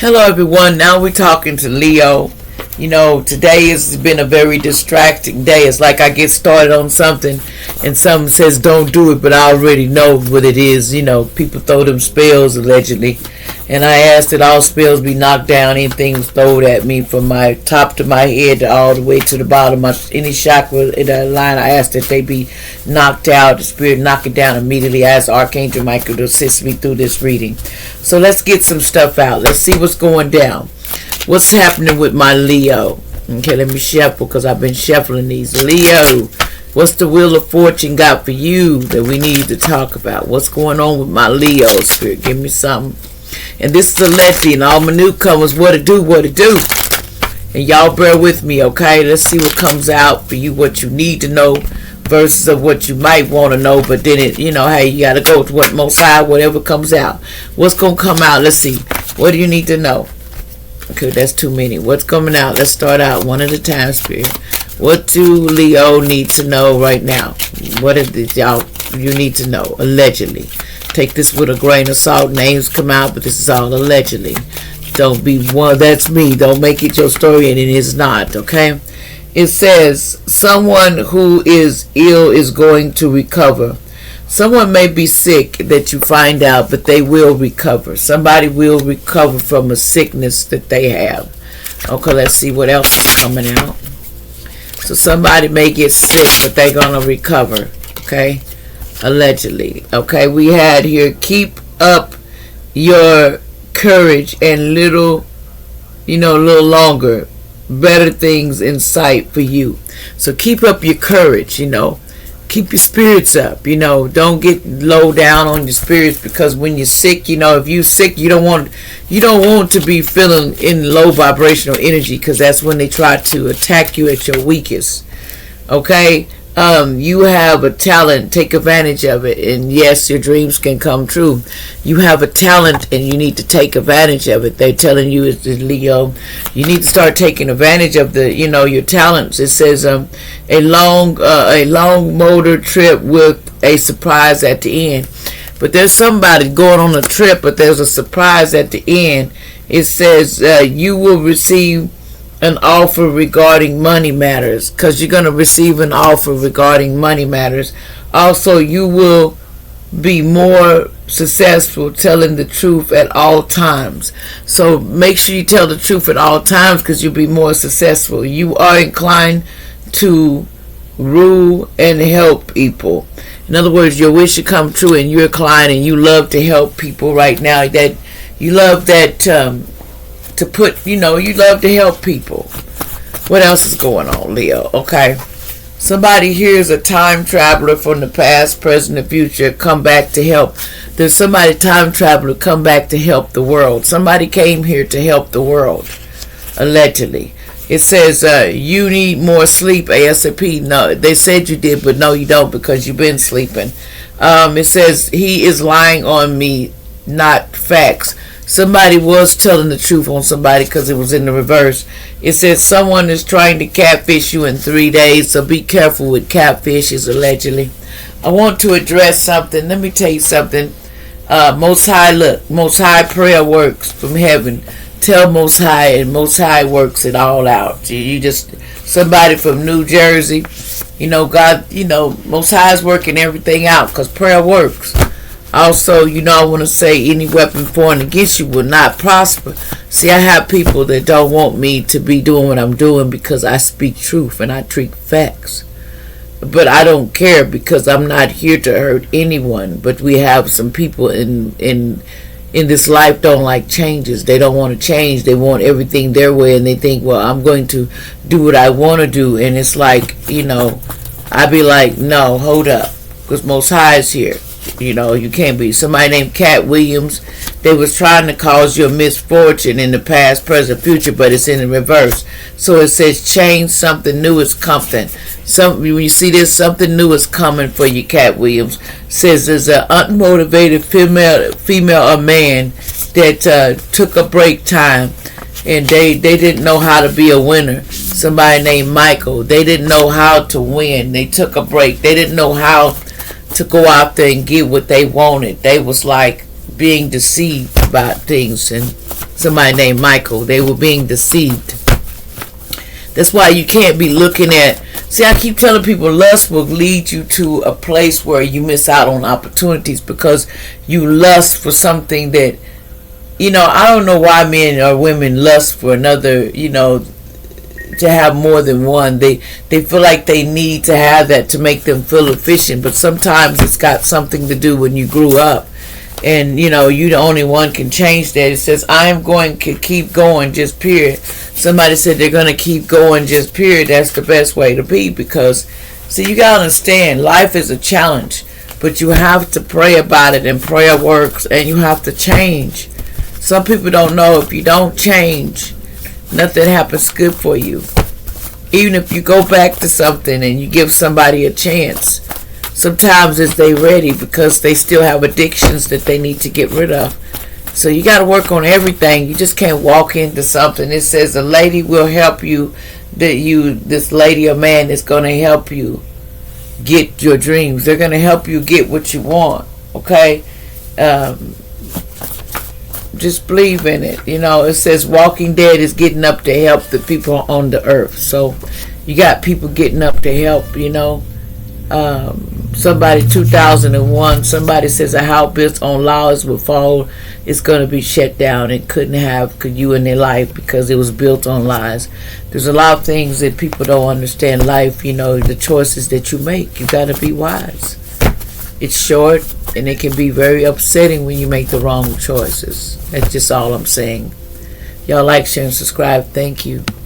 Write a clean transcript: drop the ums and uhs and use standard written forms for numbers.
Hello everyone, now we're talking to Leo. Today has been a very distracting day. It's like I get started on something and something says don't do it, but I already know what it is. People throw them spells allegedly. And I ask that all spells be knocked down, anything thrown at me from my top to my head all the way to the bottom. Any chakra in that line, I ask that they be knocked out. The spirit knock it down immediately. I ask Archangel Michael to assist me through this reading. So let's get some stuff out. Let's see what's going down. What's happening with my Leo? Okay, let me shuffle because I've been shuffling these. Leo, what's the Wheel of Fortune got for you that we need to talk about? What's going on with my Leo spirit? Give me something. And this is Alexi and all my newcomers. What it do. And y'all bear with me, okay? Let's see what comes out for you, what you need to know versus of what you might want to know. But then hey, you got to go to what Most High, whatever comes out. What's going to come out? Let's see. What do you need to know? Okay, that's too many. What's coming out? Let's start out one at a time, Spirit. What do Leo need to know right now? What is it y'all you need to know? Allegedly. Take this with a grain of salt. Names come out, but this is all allegedly. Don't be one. That's me. Don't make it your story, and it is not. Okay. It says someone who is ill is going to recover. Someone may be sick that you find out, but they will recover. Somebody will recover from a sickness that they have. Okay, let's see what else is coming out. So somebody may get sick, but they're going to recover. Okay, allegedly. Okay, we had here, keep up your courage and little longer. Better things in sight for you. So keep up your courage, Keep your spirits up, Don't get low down on your spirits, because when you're sick, if you're sick, you don't want to be feeling in low vibrational energy, because that's when they try to attack you at your weakest. Okay? You have a talent, take advantage of it, and yes, your dreams can come true. You have a talent and you need to take advantage of it. They're telling you, it's Leo, you need to start taking advantage of your talents. It says a long motor trip with a surprise at the end. But there's somebody going on a trip, but there's a surprise at the end. It says you will receive an offer regarding money matters, because you're going to receive an offer regarding money matters. Also, you will be more successful telling the truth at all times. So make sure you tell the truth at all times, because you'll be more successful. You are inclined to rule and help people. In other words, your wish should come true, and you're inclined and you love to help people right now. That you love that you love to help people. What else is going on, Leo? Okay. Somebody here is a time traveler from the past, present, and future, come back to help. There's somebody time traveler come back to help the world. Somebody came here to help the world, allegedly. It says you need more sleep ASAP. No, they said you did, but no, you don't, because you've been sleeping. It says he is lying on me, not facts. Somebody was telling the truth on somebody, because it was in the reverse. It says someone is trying to catfish you in 3 days, so be careful with catfishes, allegedly. I want to address something. Let me tell you something. Most High, look, Most High prayer works from heaven. Tell Most High, and Most High works it all out. You just, somebody from New Jersey, God, Most High is working everything out, because prayer works. Also, I want to say any weapon formed against you will not prosper. See, I have people that don't want me to be doing what I'm doing, because I speak truth and I treat facts. But I don't care, because I'm not here to hurt anyone. But we have some people in this life don't like changes. They don't want to change. They want everything their way, and they think, well, I'm going to do what I want to do. And it's like, I be like, no, hold up, because Most High is here. You can't be. Somebody named Cat Williams, they was trying to cause you a misfortune in the past, present, future, but it's in the reverse. So it says change, something new is coming. When you see this, something new is coming for you, Cat Williams. It says there's an unmotivated female or man that took a break time, and they didn't know how to be a winner. Somebody named Michael, they didn't know how to win. They took a break. They didn't know how to go out there and get what they wanted. They was like being deceived about things, and somebody named Michael. They were being deceived. That's why you can't be looking at. See, I keep telling people lust will lead you to a place where you miss out on opportunities because you lust for something that, I don't know why men or women lust for another, to have more than one. They feel like they need to have that to make them feel efficient, but sometimes it's got something to do when you grew up. And, you the only one can change that. It says, I am going to keep going, just period. Somebody said they're going to keep going, just period. That's the best way to be because, see, you got to understand, life is a challenge. But you have to pray about it, and prayer works, and you have to change. Some people don't know if you don't change, nothing happens good for you. Even if you go back to something and you give somebody a chance, sometimes it's they ready because they still have addictions that they need to get rid of. So you got to work on everything. You just can't walk into something. It says a lady will help you. This lady or man is going to help you get your dreams. They're going to help you get what you want. Okay? Just believe in it. It says Walking Dead is getting up to help the people on the earth. So you got people getting up to help, somebody 2001, somebody says a house built on lies will fall. It's going to be shut down. It couldn't have you in their life because it was built on lies. There's a lot of things that people don't understand life, the choices that you make. You got to be wise. It's short and it can be very upsetting when you make the wrong choices. That's just all I'm saying. Y'all like, share, and subscribe. Thank you.